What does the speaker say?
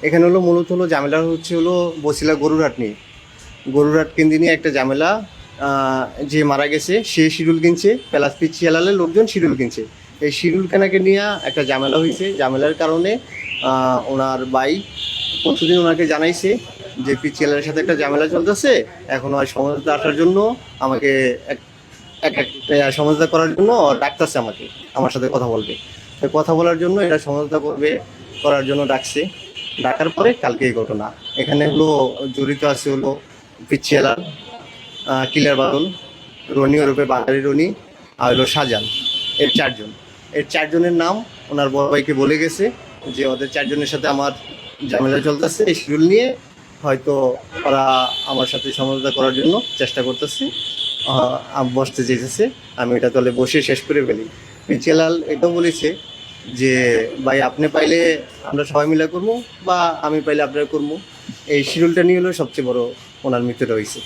এখানে হলো মূলত হলো ঝামেলা হচ্ছে হলো বছিলা গরুরহাট নিয়ে। গরুরহাট কেন্দ্রে নিয়ে একটা ঝামেলা। যে মারা গেছে সে শিডিউল কিনছে, প্লাস পিচ্ছিয়ালালের লোকজন শিডিউল কিনছে। এই শিডিউল কেনাকে নিয়ে একটা ঝামেলা হয়েছে। ঝামেলার কারণে ওনার ভাই প্রতিদিন ওনাকে জানাইছে যে পিচ্ছিয়ালালের সাথে একটা ঝামেলা চলতেছে, এখন আর সমঝোতা আসার জন্য আমাকে একটা সমঝোতা করার জন্য ডাকতেছে আমাকে, আমার সাথে কথা বলবে। তো কথা বলার জন্য এটা সমঝোতা করবে, করার জন্য ডাকছে। ডাকার পরে কালকে এই ঘটনা। এখানে হলো জড়িত আছে হলো পিচ্ছিয়ালাল, কিলার বাদল, রনি ওরূপে বাঙালি রনি, আর হলো শাহজাহান। এর চারজনের নাম ওনার বড় ভাইকে বলে গেছে যে ওদের চারজনের সাথে আমার ঝামেলা চলতেছে। এই শিডিউল নিয়ে হয়তো ওরা আমার সাথে সমঝোতা করার জন্য চেষ্টা করতেছে, বসতে চেয়েছে। আমি এটা তাহলে বসে শেষ করে ফেলি। পিচ্ছিয়ালাল এটাও বলেছে যে ভাই আপনি পাইলে আমরা সবাই মিলে করবো, বা আমি পাইলে আপনারা করবো। এই শিডিউলটা নিয়ে হলো সবচেয়ে বড় ওনার মৃত্যুটা হয়েছে।